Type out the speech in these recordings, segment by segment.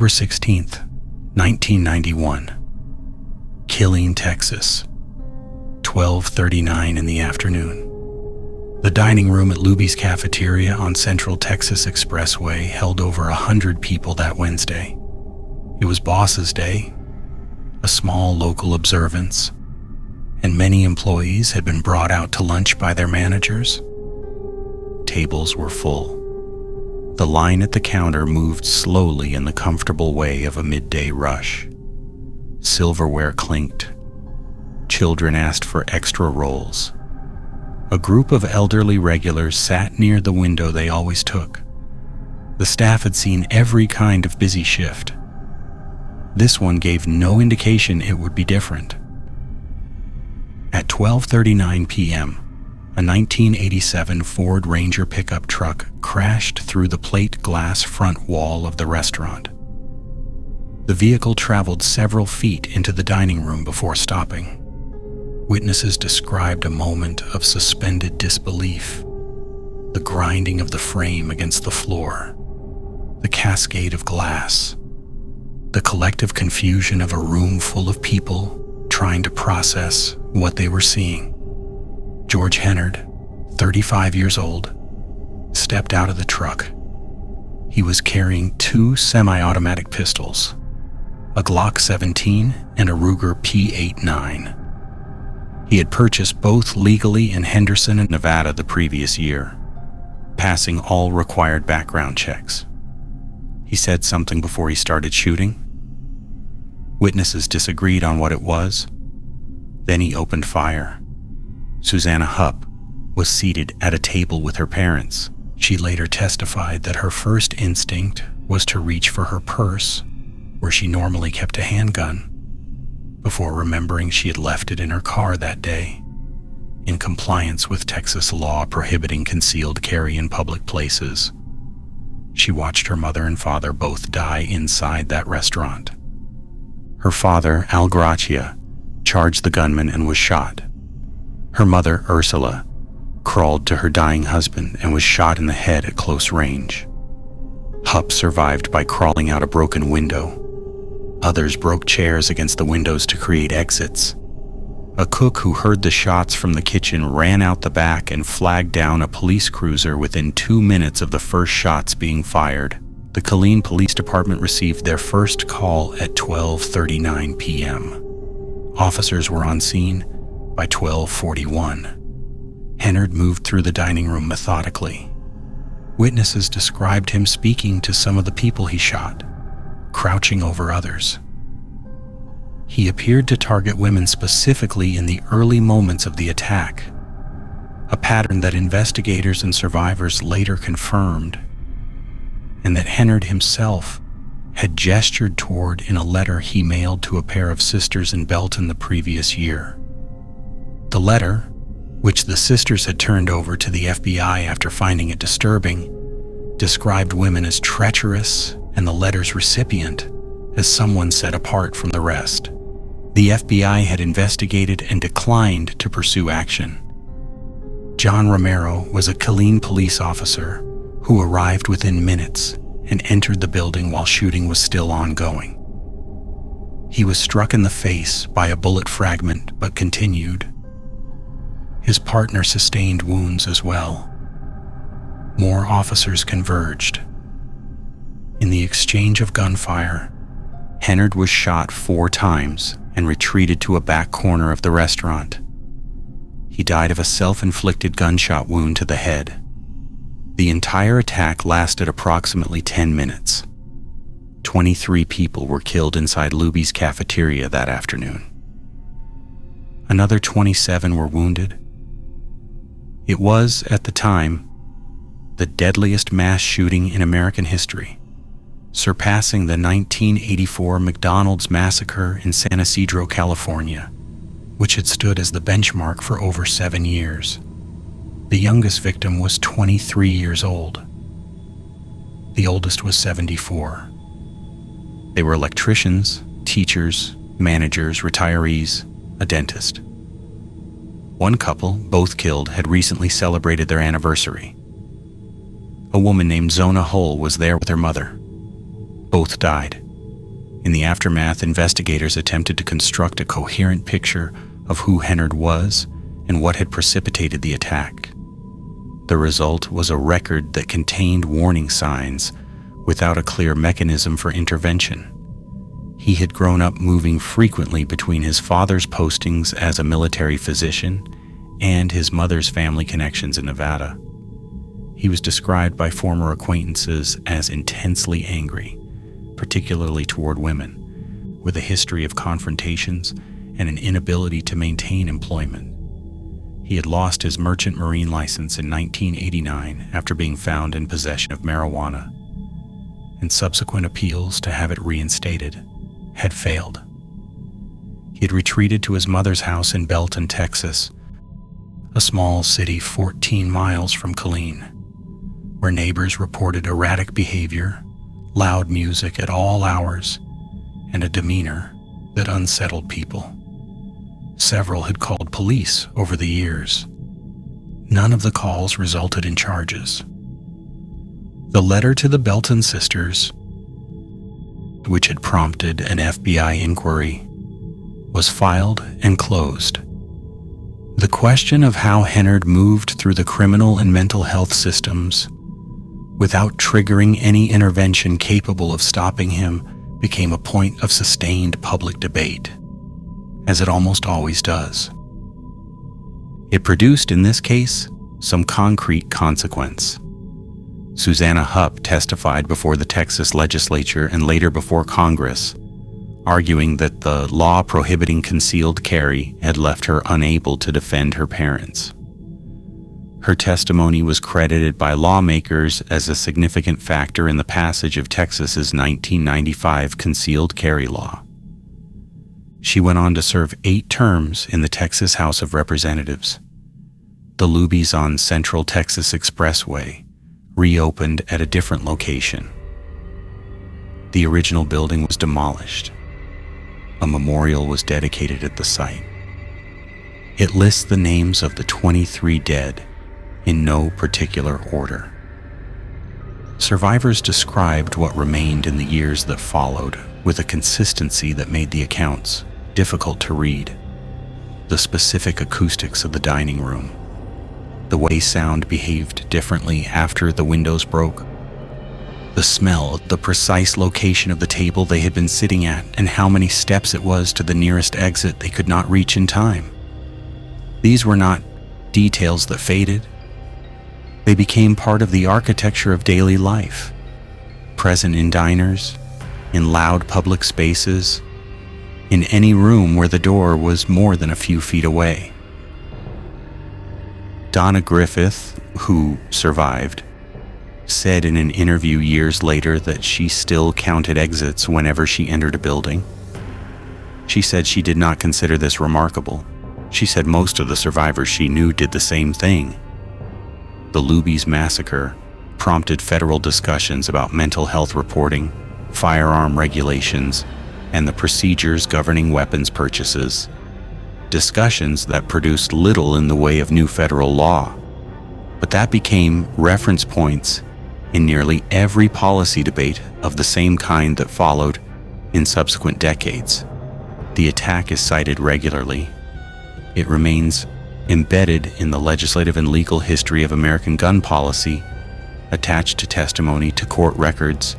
October 16th, 1991. Killeen, Texas. 12:39 in the afternoon. The dining room at Luby's Cafeteria on Central Texas Expressway held over 100 people that Wednesday. It was Boss's Day, a small local observance, and many employees had been brought out to lunch by their managers. Tables were full. The line at the counter moved slowly in the comfortable way of a midday rush. Silverware clinked. Children asked for extra rolls. A group of elderly regulars sat near the window they always took. The staff had seen every kind of busy shift. This one gave no indication it would be different. At 12:39 p.m., a 1987 Ford Ranger pickup truck crashed through the plate glass front wall of the restaurant. The vehicle traveled several feet into the dining room before stopping. Witnesses described a moment of suspended disbelief, the grinding of the frame against the floor, the cascade of glass, the collective confusion of a room full of people trying to process what they were seeing. George Hennard, 35 years old, stepped out of the truck. He was carrying 2 semi-automatic pistols, a Glock 17 and a Ruger P89. He had purchased both legally in Henderson, Nevada the previous year, passing all required background checks. He said something before he started shooting. Witnesses disagreed on what it was. Then he opened fire. Susanna Hupp was seated at a table with her parents. She later testified that her first instinct was to reach for her purse, where she normally kept a handgun, before remembering she had left it in her car that day, in compliance with Texas law prohibiting concealed carry in public places. She watched her mother and father both die inside that restaurant. Her father, Al Gracia, charged the gunman and was shot. Her mother, Ursula, crawled to her dying husband and was shot in the head at close range. Hupp survived by crawling out a broken window. Others broke chairs against the windows to create exits. A cook who heard the shots from the kitchen ran out the back and flagged down a police cruiser within 2 minutes of the first shots being fired. The Killeen Police Department received their first call at 12:39 p.m. Officers were on scene by 12:41. Hennard moved through the dining room methodically. Witnesses described him speaking to some of the people he shot, crouching over others. He appeared to target women specifically in the early moments of the attack, a pattern that investigators and survivors later confirmed, and that Hennard himself had gestured toward in a letter he mailed to a pair of sisters in Belton the previous year. The letter, which the sisters had turned over to the FBI after finding it disturbing, described women as treacherous and the letter's recipient as someone set apart from the rest. The FBI had investigated and declined to pursue action. John Romero was a Killeen police officer who arrived within minutes and entered the building while shooting was still ongoing. He was struck in the face by a bullet fragment but continued. His partner sustained wounds as well. More officers converged. In the exchange of gunfire, Hennard was shot 4 times and retreated to a back corner of the restaurant. He died of a self-inflicted gunshot wound to the head. The entire attack lasted approximately 10 minutes. 23 people were killed inside Luby's Cafeteria that afternoon. Another 27 were wounded. It was, at the time, the deadliest mass shooting in American history, surpassing the 1984 McDonald's massacre in San Ysidro, California, which had stood as the benchmark for over 7 years. The youngest victim was 23 years old. The oldest was 74. They were electricians, teachers, managers, retirees, a dentist. One couple, both killed, had recently celebrated their anniversary. A woman named Zona Hull was there with her mother. Both died. In the aftermath, investigators attempted to construct a coherent picture of who Hennard was and what had precipitated the attack. The result was a record that contained warning signs without a clear mechanism for intervention. He had grown up moving frequently between his father's postings as a military physician and his mother's family connections in Nevada. He was described by former acquaintances as intensely angry, particularly toward women, with a history of confrontations and an inability to maintain employment. He had lost his merchant marine license in 1989 after being found in possession of marijuana, and subsequent appeals to have it reinstated had failed. He had retreated to his mother's house in Belton, Texas, a small city 14 miles from Killeen, where neighbors reported erratic behavior, loud music at all hours, and a demeanor that unsettled people. Several had called police over the years. None of the calls resulted in charges. The letter to the Belton sisters, which had prompted an FBI inquiry, was filed and closed. The question of how Hennard moved through the criminal and mental health systems without triggering any intervention capable of stopping him became a point of sustained public debate, as it almost always does. It produced, in this case, some concrete consequence. Susanna Hupp testified before the Texas legislature and later before Congress, arguing that the law prohibiting concealed carry had left her unable to defend her parents. Her testimony was credited by lawmakers as a significant factor in the passage of Texas's 1995 concealed carry law. She went on to serve 8 terms in the Texas House of Representatives. The Luby's on Central Texas Expressway reopened at a different location. The original building was demolished. A memorial was dedicated at the site. It lists the names of the 23 dead in no particular order. Survivors described what remained in the years that followed with a consistency that made the accounts difficult to read. The specific acoustics of the dining room, the way sound behaved differently after the windows broke, the smell, the precise location of the table they had been sitting at, and how many steps it was to the nearest exit they could not reach in time. These were not details that faded. They became part of the architecture of daily life, present in diners, in loud public spaces, in any room where the door was more than a few feet away. Donna Griffith, who survived, said in an interview years later that she still counted exits whenever she entered a building. She said she did not consider this remarkable. She said most of the survivors she knew did the same thing. The Luby's massacre prompted federal discussions about mental health reporting, firearm regulations, and the procedures governing weapons purchases. Discussions that produced little in the way of new federal law, but that became reference points in nearly every policy debate of the same kind that followed in subsequent decades. The attack is cited regularly. It remains embedded in the legislative and legal history of American gun policy, attached to testimony, to court records,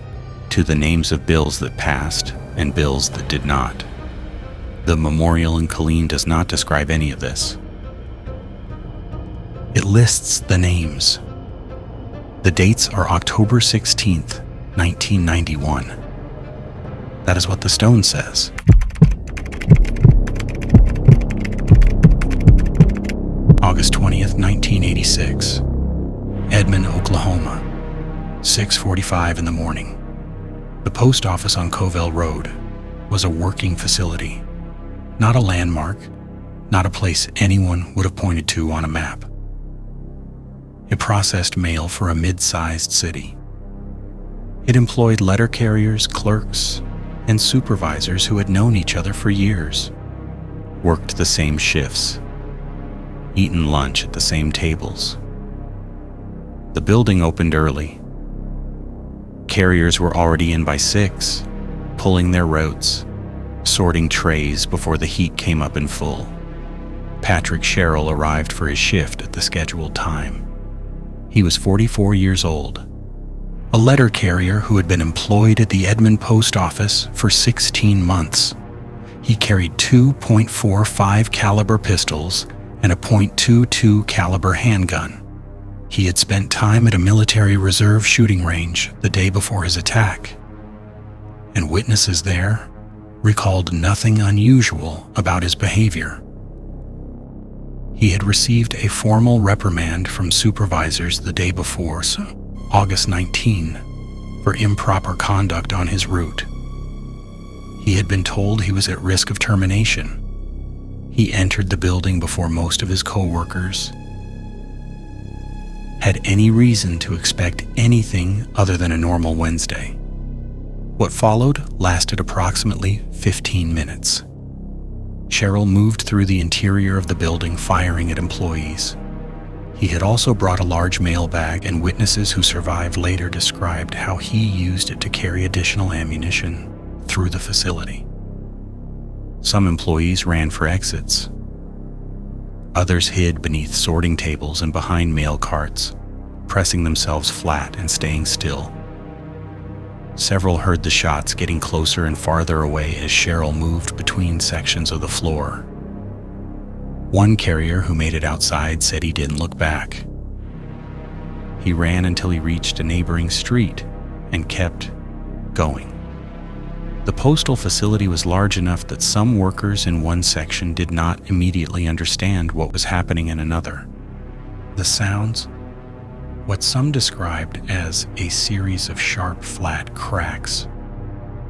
to the names of bills that passed and bills that did not. The memorial in Killeen does not describe any of this. It lists the names. The dates are October 16th, 1991. That is what the stone says. August 20th, 1986. Edmond, Oklahoma. 6:45 in the morning. The post office on Covell Road was a working facility, not a landmark, not a place anyone would have pointed to on a map. It processed mail for a mid-sized city. It employed letter carriers, clerks, and supervisors who had known each other for years, worked the same shifts, eaten lunch at the same tables. The building opened early. Carriers were already in by 6. pulling their routes, sorting trays before the heat came up in full. Patrick Sherrill arrived for his shift at the scheduled time. He was 44 years old, a letter carrier who had been employed at the Edmond Post Office for 16 months. He carried 2.45 caliber pistols and a .22 caliber handgun. He had spent time at a military reserve shooting range the day before his attack, and witnesses there recalled nothing unusual about his behavior. He had received a formal reprimand from supervisors the day before, August 19, for improper conduct on his route. He had been told he was at risk of termination. He entered the building before most of his co-workers had any reason to expect anything other than a normal Wednesday. What followed lasted approximately 15 minutes. Sherrill moved through the interior of the building, firing at employees. He had also brought a large mailbag, and witnesses who survived later described how he used it to carry additional ammunition through the facility. Some employees ran for exits. Others hid beneath sorting tables and behind mail carts, pressing themselves flat and staying still. Several heard the shots getting closer and farther away as Sherrill moved between sections of the floor. One carrier who made it outside said he didn't look back. He ran until he reached a neighboring street and kept going. The postal facility was large enough that some workers in one section did not immediately understand what was happening in another. The sounds, what some described as a series of sharp, flat cracks,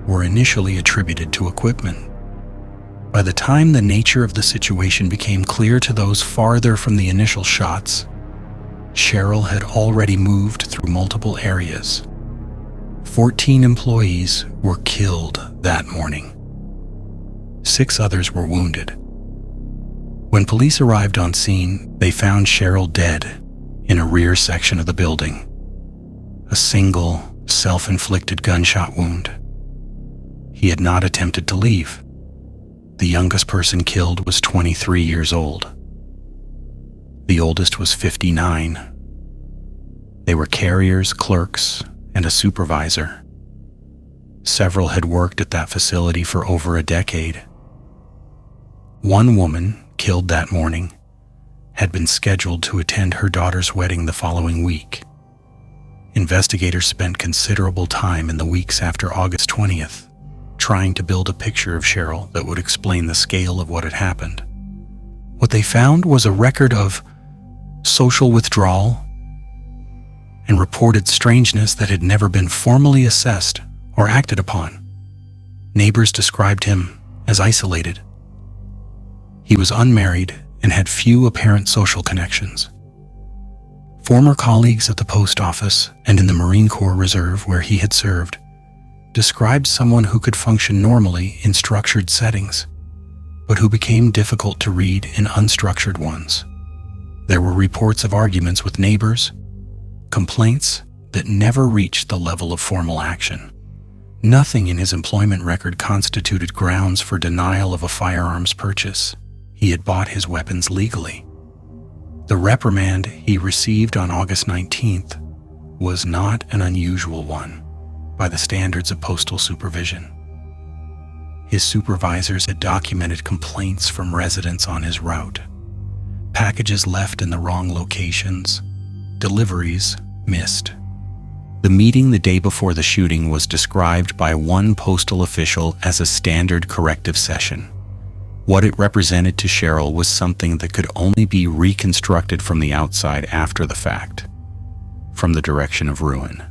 were initially attributed to equipment. By the time the nature of the situation became clear to those farther from the initial shots, Sherrill had already moved through multiple areas. 14 employees were killed that morning. 6 others were wounded. When police arrived on scene, they found Sherrill dead in a rear section of the building. A single, self-inflicted gunshot wound. He had not attempted to leave. The youngest person killed was 23 years old. The oldest was 59. They were carriers, clerks, and a supervisor. Several had worked at that facility for over a decade. One woman, killed that morning, had been scheduled to attend her daughter's wedding the following week. Investigators spent considerable time in the weeks after August 20th trying to build a picture of Sherrill that would explain the scale of what had happened. What they found was a record of social withdrawal and reported strangeness that had never been formally assessed or acted upon. Neighbors described him as isolated. He was unmarried and had few apparent social connections. Former colleagues at the post office and in the Marine Corps Reserve where he had served described someone who could function normally in structured settings, but who became difficult to read in unstructured ones. There were reports of arguments with neighbors, complaints that never reached the level of formal action. Nothing in his employment record constituted grounds for denial of a firearms purchase. He had bought his weapons legally. The reprimand he received on August 19th was not an unusual one by the standards of postal supervision. His supervisors had documented complaints from residents on his route. Packages left in the wrong locations, deliveries missed. The meeting the day before the shooting was described by one postal official as a standard corrective session. What it represented to Sherrill was something that could only be reconstructed from the outside after the fact, from the direction of ruin.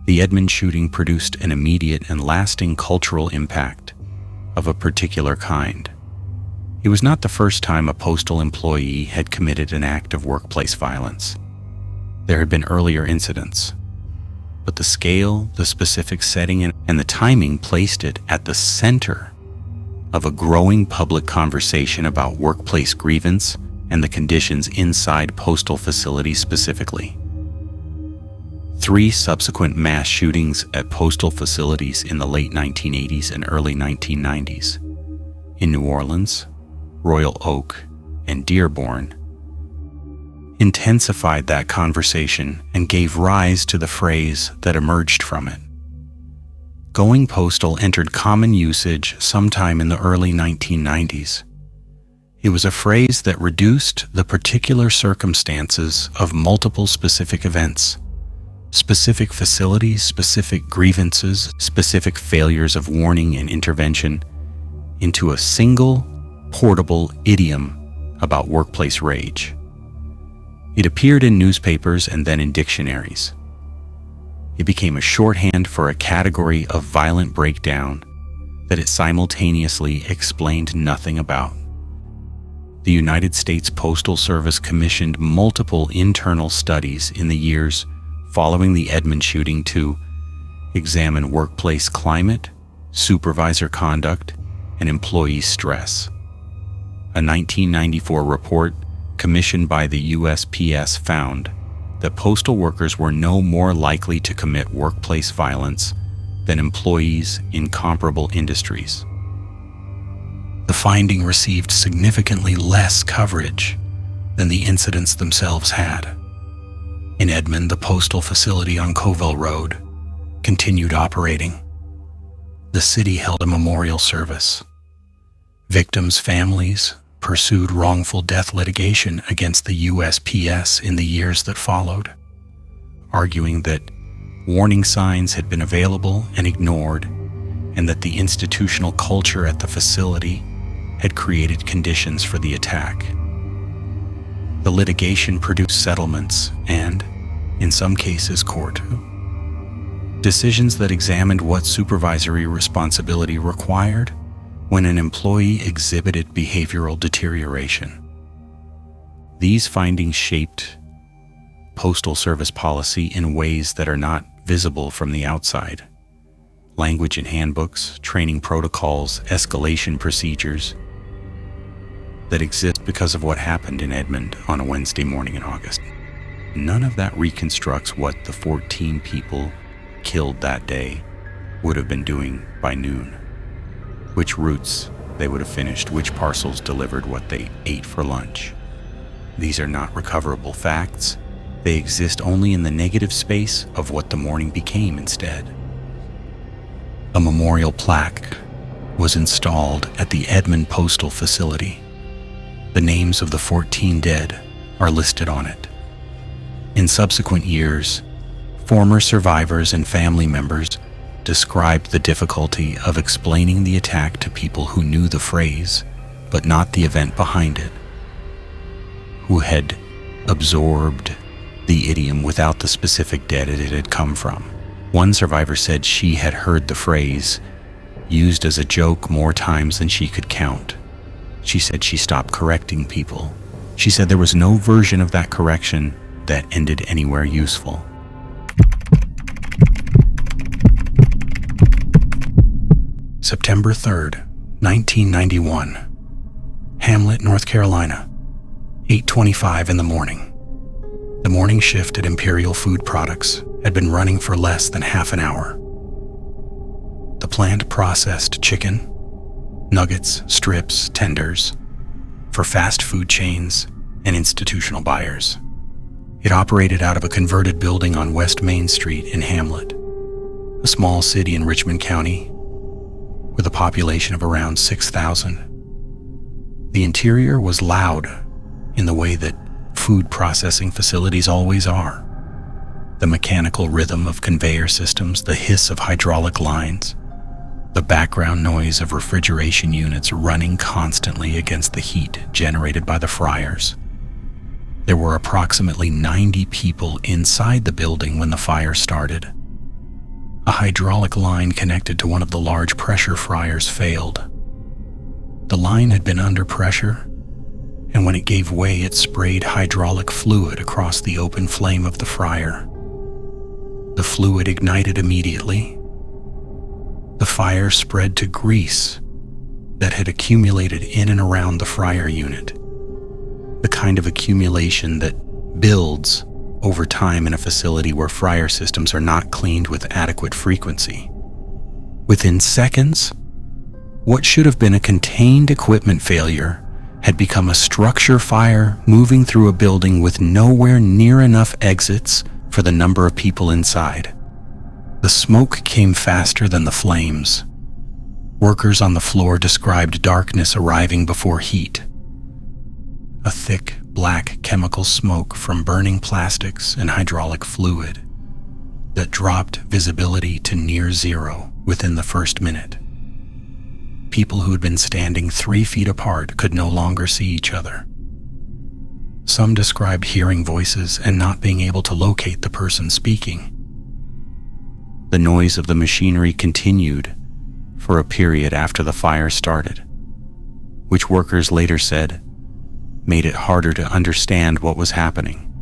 The Edmond shooting produced an immediate and lasting cultural impact of a particular kind. It was not the first time a postal employee had committed an act of workplace violence. There had been earlier incidents, but the scale, the specific setting, and the timing placed it at the center of a growing public conversation about workplace grievance and the conditions inside postal facilities specifically. 3 subsequent mass shootings at postal facilities in the late 1980s and early 1990s, in New Orleans, Royal Oak, and Dearborn, intensified that conversation and gave rise to the phrase that emerged from it. Going postal entered common usage sometime in the early 1990s. It was a phrase that reduced the particular circumstances of multiple specific events, specific facilities, specific grievances, specific failures of warning and intervention, into a single, portable idiom about workplace rage. It appeared in newspapers and then in dictionaries. It became a shorthand for a category of violent breakdown that it simultaneously explained nothing about. The United States Postal Service commissioned multiple internal studies in the years following the Edmond shooting to examine workplace climate, supervisor conduct, and employee stress. A 1994 report commissioned by the USPS found that postal workers were no more likely to commit workplace violence than employees in comparable industries. The finding received significantly less coverage than the incidents themselves had. In Edmond, the postal facility on Covell Road continued operating. The city held a memorial service. Victims' families pursued wrongful death litigation against the USPS in the years that followed, arguing that warning signs had been available and ignored, and that the institutional culture at the facility had created conditions for the attack. The litigation produced settlements and, in some cases, court decisions that examined what supervisory responsibility required when an employee exhibited behavioral deterioration. These findings shaped Postal Service policy in ways that are not visible from the outside. Language in handbooks, training protocols, escalation procedures that exist because of what happened in Edmond on a Wednesday morning in August. None of that reconstructs what the 14 people killed that day would have been doing by noon. Which routes they would have finished, which parcels delivered what they ate for lunch. These are not recoverable facts. They exist only in the negative space of what the morning became instead. A memorial plaque was installed at the Edmond Postal Facility. The names of the 14 dead are listed on it. In subsequent years, former survivors and family members described the difficulty of explaining the attack to people who knew the phrase, but not the event behind it, who had absorbed the idiom without the specific dead it had come from. One survivor said she had heard the phrase used as a joke more times than she could count. She said she stopped correcting people. She said there was no version of that correction that ended anywhere useful. September 3rd, 1991. Hamlet, North Carolina, 8:25 in the morning. The morning shift at Imperial Food Products had been running for less than half an hour. The plant processed chicken, nuggets, strips, tenders for fast food chains and institutional buyers. It operated out of a converted building on West Main Street in Hamlet, a small city in Richmond County with a population of around 6,000. The interior was loud in the way that food processing facilities always are. The mechanical rhythm of conveyor systems, the hiss of hydraulic lines, the background noise of refrigeration units running constantly against the heat generated by the fryers. There were approximately 90 people inside the building when the fire started. A hydraulic line connected to one of the large pressure fryers failed. The line had been under pressure, and when it gave way, it sprayed hydraulic fluid across the open flame of the fryer. The fluid ignited immediately. The fire spread to grease that had accumulated in and around the fryer unit, the kind of accumulation that builds over time in a facility where fryer systems are not cleaned with adequate frequency. Within seconds, what should have been a contained equipment failure had become a structure fire moving through a building with nowhere near enough exits for the number of people inside. The smoke came faster than the flames. Workers on the floor described darkness arriving before heat. A thick, black chemical smoke from burning plastics and hydraulic fluid that dropped visibility to near zero within the first minute. People who had been standing 3 feet apart could no longer see each other. Some described hearing voices and not being able to locate the person speaking. The noise of the machinery continued for a period after the fire started, which workers later said made it harder to understand what was happening.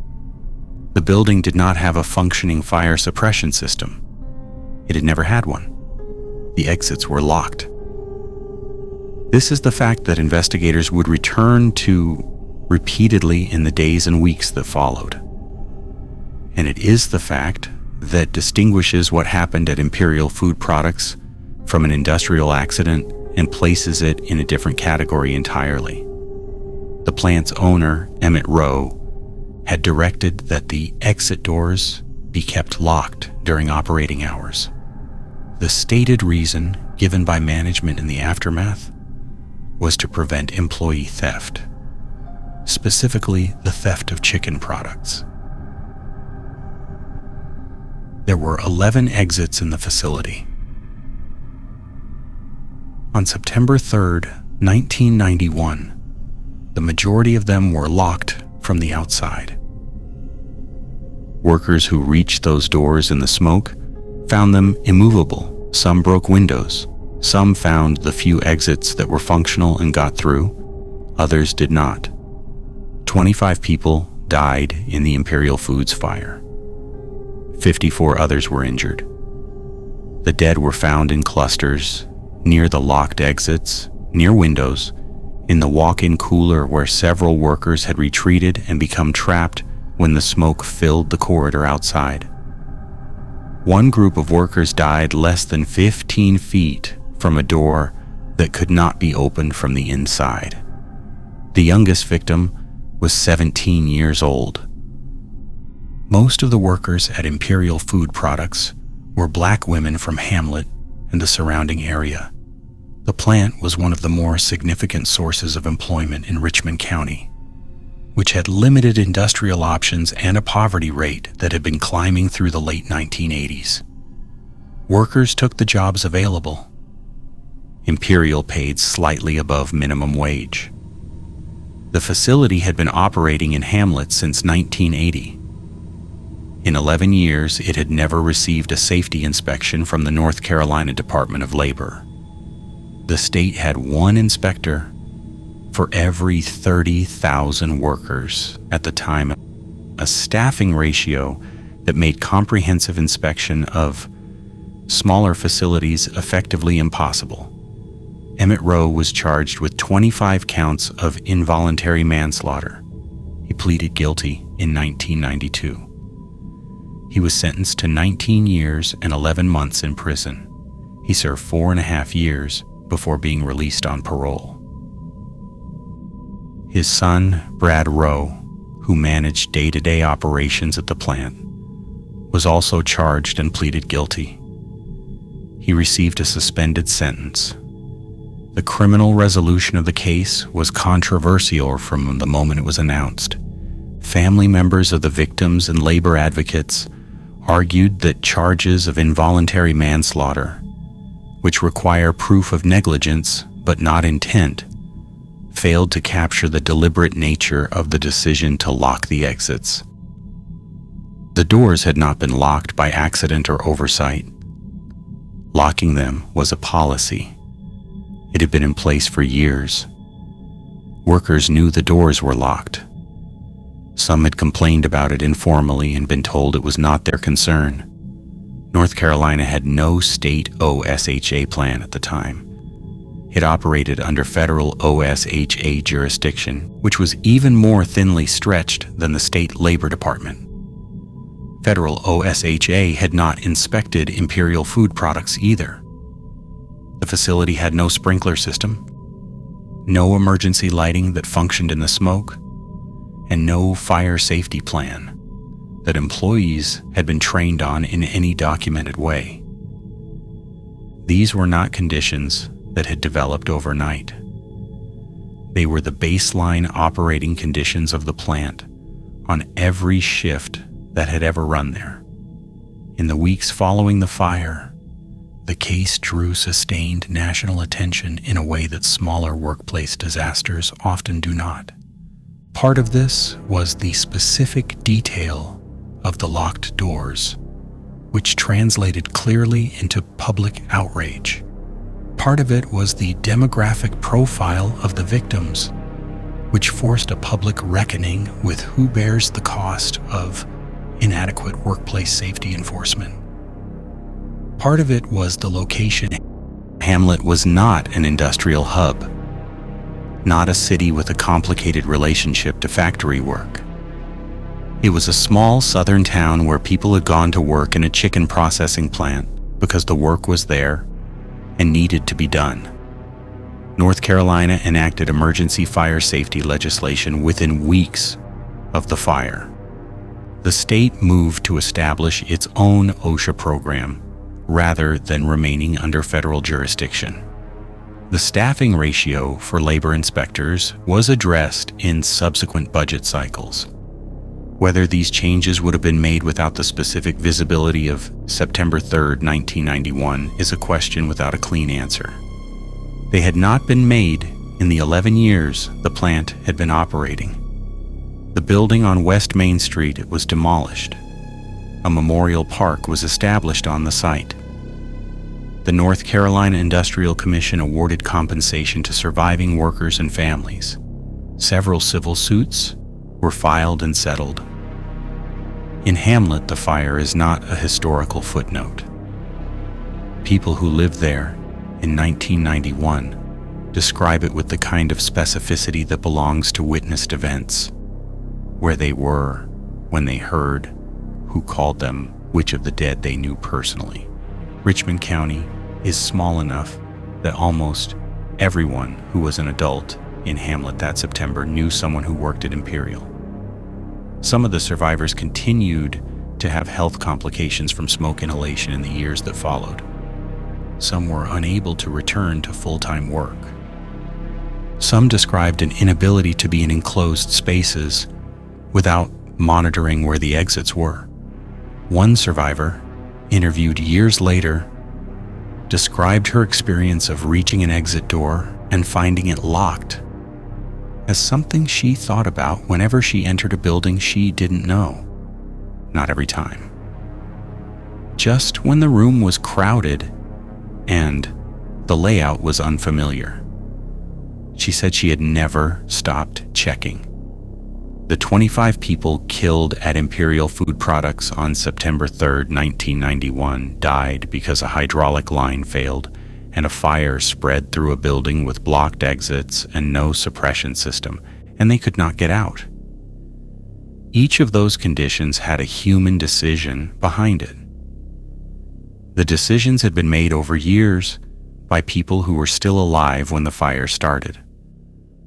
The building did not have a functioning fire suppression system. It had never had one. The exits were locked. This is the fact that investigators would return to repeatedly in the days and weeks that followed. And it is the fact that distinguishes what happened at Imperial Food Products from an industrial accident and places it in a different category entirely. The plant's owner, Emmett Rowe, had directed that the exit doors be kept locked during operating hours. The stated reason given by management in the aftermath was to prevent employee theft, specifically the theft of chicken products. There were 11 exits in the facility. On September 3rd, 1991, the majority of them were locked from the outside. Workers who reached those doors in the smoke found them immovable. Some broke windows. Some found the few exits that were functional and got through. Others did not. 25 people died in the Imperial Foods fire. 54 others were injured. The dead were found in clusters near the locked exits, near windows, in the walk-in cooler where several workers had retreated and become trapped when the smoke filled the corridor outside. One group of workers died less than 15 feet from a door that could not be opened from the inside. The youngest victim was 17 years old. Most of the workers at Imperial Food Products were black women from Hamlet and the surrounding area. The plant was one of the more significant sources of employment in Richmond County, which had limited industrial options and a poverty rate that had been climbing through the late 1980s. Workers took the jobs available. Imperial paid slightly above minimum wage. The facility had been operating in Hamlet since 1980. In 11 years, it had never received a safety inspection from the North Carolina Department of Labor. The state had one inspector for every 30,000 workers at the time, a staffing ratio that made comprehensive inspection of smaller facilities effectively impossible. Emmett Rowe was charged with 25 counts of involuntary manslaughter. He pleaded guilty in 1992. He was sentenced to 19 years and 11 months in prison. He served 4.5 years before being released on parole. His son, Brad Rowe, who managed day-to-day operations at the plant, was also charged and pleaded guilty. He received a suspended sentence. The criminal resolution of the case was controversial from the moment it was announced. Family members of the victims and labor advocates argued that charges of involuntary manslaughter, which require proof of negligence but not intent, failed to capture the deliberate nature of the decision to lock the exits. The doors had not been locked by accident or oversight. Locking them was a policy. It had been in place for years. Workers knew the doors were locked. Some had complained about it informally and been told it was not their concern. North Carolina had no state OSHA plan at the time. It operated under federal OSHA jurisdiction, which was even more thinly stretched than the state labor department. Federal OSHA had not inspected Imperial food products either. The facility had no sprinkler system, no emergency lighting that functioned in the smoke, and no fire safety plan that employees had been trained on in any documented way. These were not conditions that had developed overnight. They were the baseline operating conditions of the plant on every shift that had ever run there. In the weeks following the fire, the case drew sustained national attention in a way that smaller workplace disasters often do not. Part of this was the specific detail of the locked doors, which translated clearly into public outrage. Part of it was the demographic profile of the victims, which forced a public reckoning with who bears the cost of inadequate workplace safety enforcement. Part of it was the location. Hamlet was not an industrial hub, not a city with a complicated relationship to factory work. It was a small southern town where people had gone to work in a chicken processing plant because the work was there and needed to be done. North Carolina enacted emergency fire safety legislation within weeks of the fire. The state moved to establish its own OSHA program rather than remaining under federal jurisdiction. The staffing ratio for labor inspectors was addressed in subsequent budget cycles. Whether these changes would have been made without the specific visibility of September 3, 1991, is a question without a clean answer. They had not been made in the 11 years the plant had been operating. The building on West Main Street was demolished. A memorial park was established on the site. The North Carolina Industrial Commission awarded compensation to surviving workers and families. Several civil suits were filed and settled. In Hamlet, the fire is not a historical footnote. People who lived there in 1991 describe it with the kind of specificity that belongs to witnessed events, where they were when they heard who called them which of the dead they knew personally. Richmond County is small enough that almost everyone who was an adult in Hamlet that September knew someone who worked at Imperial. Some of the survivors continued to have health complications from smoke inhalation in the years that followed. Some were unable to return to full-time work. Some described an inability to be in enclosed spaces without monitoring where the exits were. One survivor, interviewed years later, described her experience of reaching an exit door and finding it locked as something she thought about whenever she entered a building she didn't know. Not every time. Just when the room was crowded and the layout was unfamiliar. She said she had never stopped checking. The 25 people killed at Imperial Food Products on September 3, 1991, died because a hydraulic line failed and a fire spread through a building with blocked exits and no suppression system, and they could not get out. Each of those conditions had a human decision behind it. The decisions had been made over years by people who were still alive when the fire started.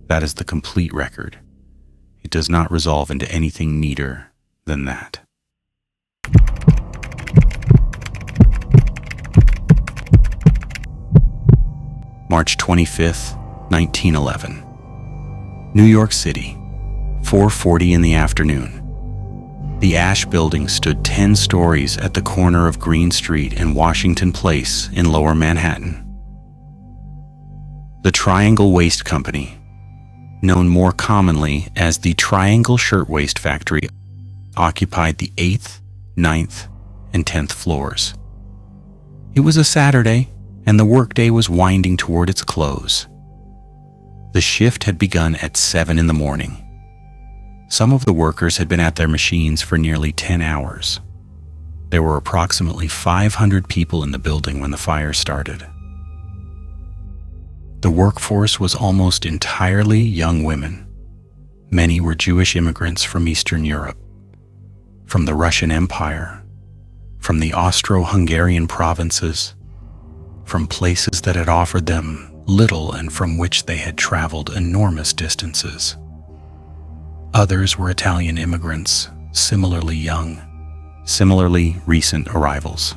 That is the complete record. It does not resolve into anything neater than that. March 25th, 1911. New York City, 4:40 in the afternoon. The Ash Building stood 10 stories at the corner of Green Street and Washington Place in Lower Manhattan. The Triangle Waste Company, known more commonly as the Triangle Shirtwaist Factory, occupied the 8th, 9th, and 10th floors. It was a Saturday, and the workday was winding toward its close. The shift had begun at 7 in the morning. Some of the workers had been at their machines for nearly 10 hours. There were approximately 500 people in the building when the fire started. The workforce was almost entirely young women. Many were Jewish immigrants from Eastern Europe. from the Russian Empire, from the Austro-Hungarian provinces, from places that had offered them little and from which they had traveled enormous distances. Others were Italian immigrants, similarly young, similarly recent arrivals.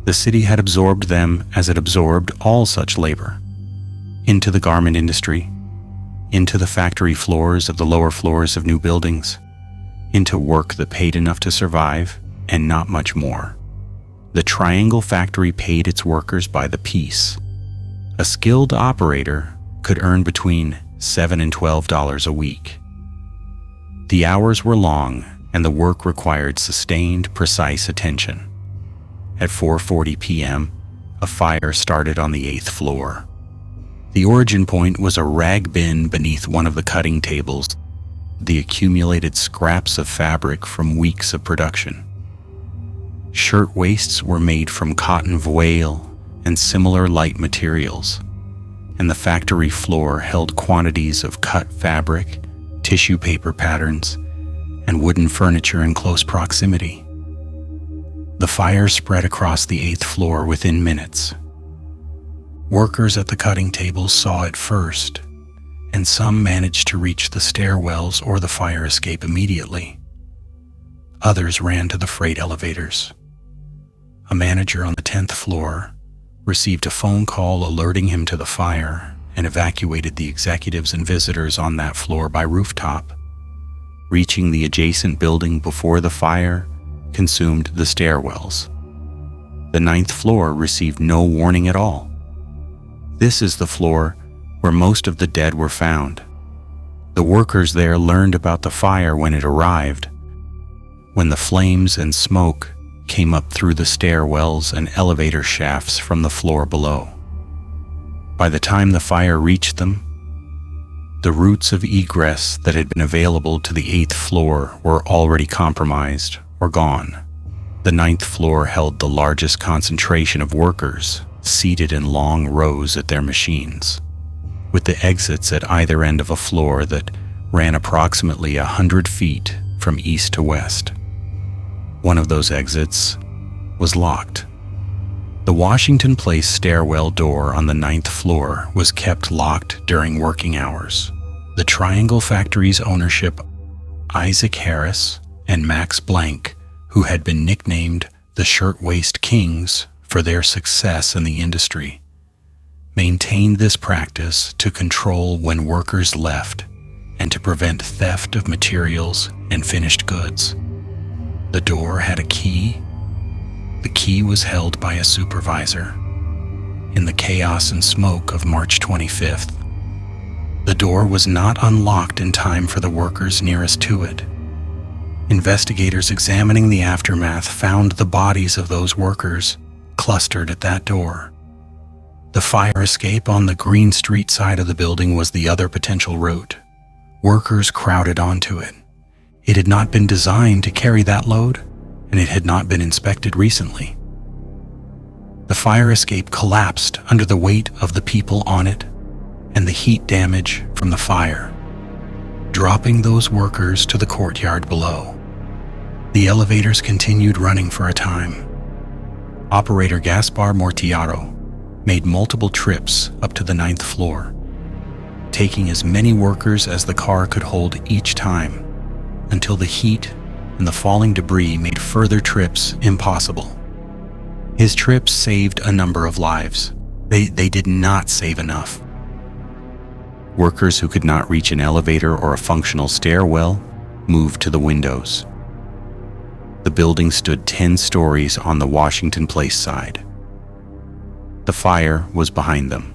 The city had absorbed them as it absorbed all such labor, into the garment industry, into the factory floors of the lower floors of new buildings, into work that paid enough to survive and not much more. The Triangle factory paid its workers by the piece. A skilled operator could earn between $7 and $12 a week. The hours were long and the work required sustained, precise attention. At 4:40 p.m., a fire started on the 8th floor. The origin point was a rag bin beneath one of the cutting tables, the accumulated scraps of fabric from weeks of production. Shirt waists were made from cotton voile and similar light materials, and the factory floor held quantities of cut fabric, tissue paper patterns, and wooden furniture in close proximity. The fire spread across the 8th floor within minutes. Workers at the cutting tables saw it first, and some managed to reach the stairwells or the fire escape immediately. Others ran to the freight elevators. A manager on the 10th floor received a phone call alerting him to the fire and evacuated the executives and visitors on that floor by rooftop. Reaching the adjacent building before the fire consumed the stairwells. The 9th floor received no warning at all. This is the floor where most of the dead were found. The workers there learned about the fire when it arrived, when the flames and smoke came up through the stairwells and elevator shafts from the floor below. By the time the fire reached them, the routes of egress that had been available to the 8th floor were already compromised or gone. The 9th floor held the largest concentration of workers seated in long rows at their machines, with the exits at either end of a floor that ran approximately 100 feet from east to west. One of those exits was locked. The Washington Place stairwell door on the 9th floor was kept locked during working hours. The Triangle Factory's ownership, Isaac Harris and Max Blank, who had been nicknamed the Shirtwaist Kings for their success in the industry, maintained this practice to control when workers left and to prevent theft of materials and finished goods. The door had a key. The key was held by a supervisor. In the chaos and smoke of March 25th, the door was not unlocked in time for the workers nearest to it. Investigators examining the aftermath found the bodies of those workers clustered at that door. The fire escape on the Green Street side of the building was the other potential route. Workers crowded onto it. It had not been designed to carry that load, and it had not been inspected recently. The fire escape collapsed under the weight of the people on it and the heat damage from the fire, dropping those workers to the courtyard below. The elevators continued running for a time. Operator Gaspar Mortiaro made multiple trips up to the 9th floor, taking as many workers as the car could hold each time, until the heat and the falling debris made further trips impossible. His trips saved a number of lives. They did not save enough. Workers who could not reach an elevator or a functional stairwell moved to the windows. The building stood 10 stories on the Washington Place side. The fire was behind them.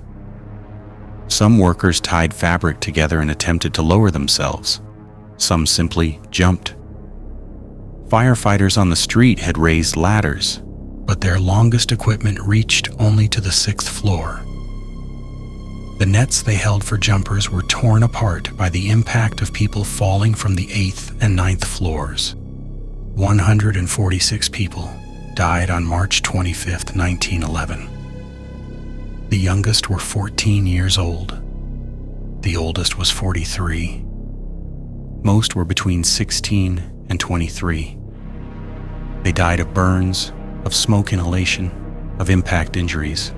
Some workers tied fabric together and attempted to lower themselves. Some simply jumped. Firefighters on the street had raised ladders, but their longest equipment reached only to the 6th floor. The nets they held for jumpers were torn apart by the impact of people falling from the 8th and 9th floors. 146 people died on March 25, 1911. The youngest were 14 years old. The oldest was 43. Most were between 16 and 23. They died of burns, of smoke inhalation, of impact injuries.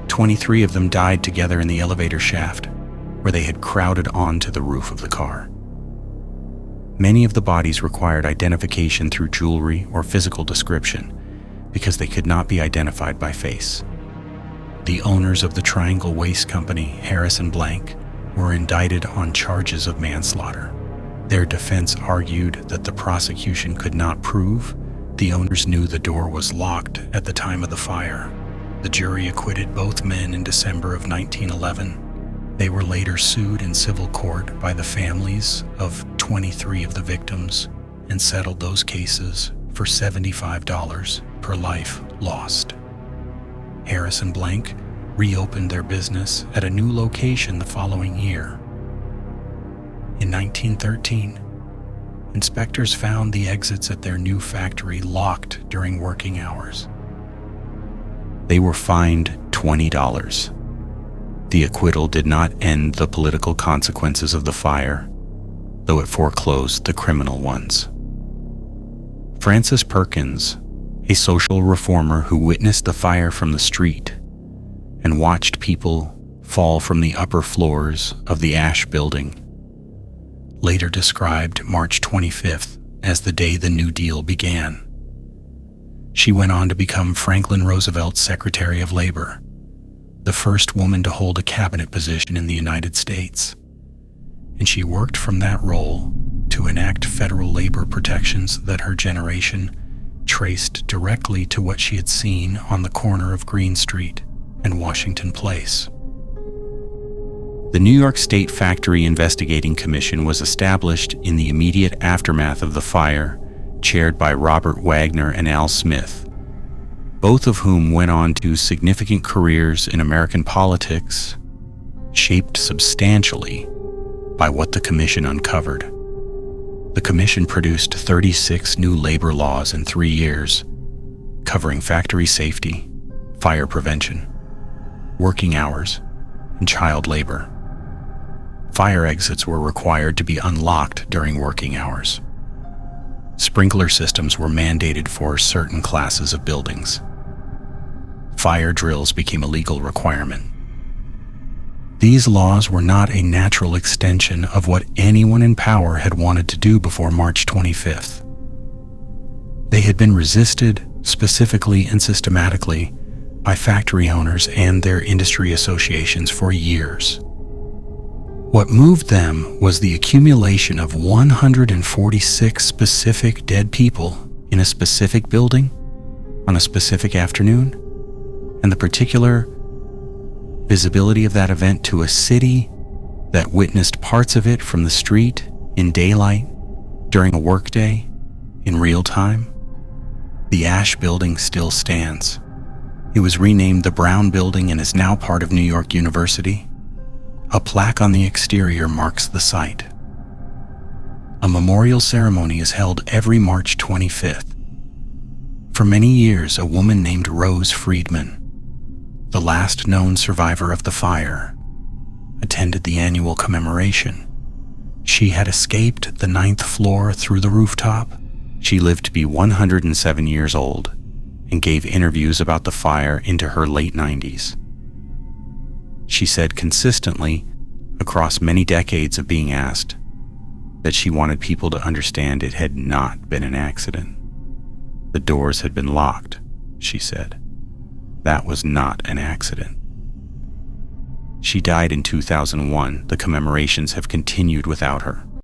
23 of them died together in the elevator shaft, where they had crowded onto the roof of the car. Many of the bodies required identification through jewelry or physical description because they could not be identified by face. The owners of the Triangle Waste Company, Harris and Blank, were indicted on charges of manslaughter. Their defense argued that the prosecution could not prove the owners knew the door was locked at the time of the fire. The jury acquitted both men in December of 1911. They were later sued in civil court by the families of 23 of the victims and settled those cases for $75 per life lost. Harris and Blank reopened their business at a new location the following year. In 1913, inspectors found the exits at their new factory locked during working hours. They were fined $20. The acquittal did not end the political consequences of the fire, though it foreclosed the criminal ones. Francis Perkins, a social reformer who witnessed the fire from the street and watched people fall from the upper floors of the Ash building, later described March 25th as the day the New Deal began. She went on to become Franklin Roosevelt's Secretary of Labor, the first woman to hold a cabinet position in the United States, and she worked from that role to enact federal labor protections that her generation traced directly to what she had seen on the corner of Green Street and Washington Place. The New York State Factory Investigating Commission was established in the immediate aftermath of the fire, chaired by Robert Wagner and Al Smith, both of whom went on to significant careers in American politics, shaped substantially by what the commission uncovered. The commission produced 36 new labor laws in 3 years, covering factory safety, fire prevention, working hours, and child labor. Fire exits were required to be unlocked during working hours. Sprinkler systems were mandated for certain classes of buildings. Fire drills became a legal requirement. These laws were not a natural extension of what anyone in power had wanted to do before March 25th. They had been resisted specifically and systematically by factory owners and their industry associations for years. What moved them was the accumulation of 146 specific dead people in a specific building on a specific afternoon, and the particular visibility of that event to a city that witnessed parts of it from the street in daylight during a workday in real time. The Ash building still stands. It was renamed the Brown Building and is now part of New York University. A plaque on the exterior marks the site. A memorial ceremony is held every March 25th. For many years, a woman named Rose Friedman, the last known survivor of the fire, attended the annual commemoration. She had escaped the 9th floor through the rooftop. She lived to be 107 years old and gave interviews about the fire into her late 90s. She said consistently, across many decades of being asked, that she wanted people to understand it had not been an accident. The doors had been locked, she said. That was not an accident. She died in 2001. The commemorations have continued without her.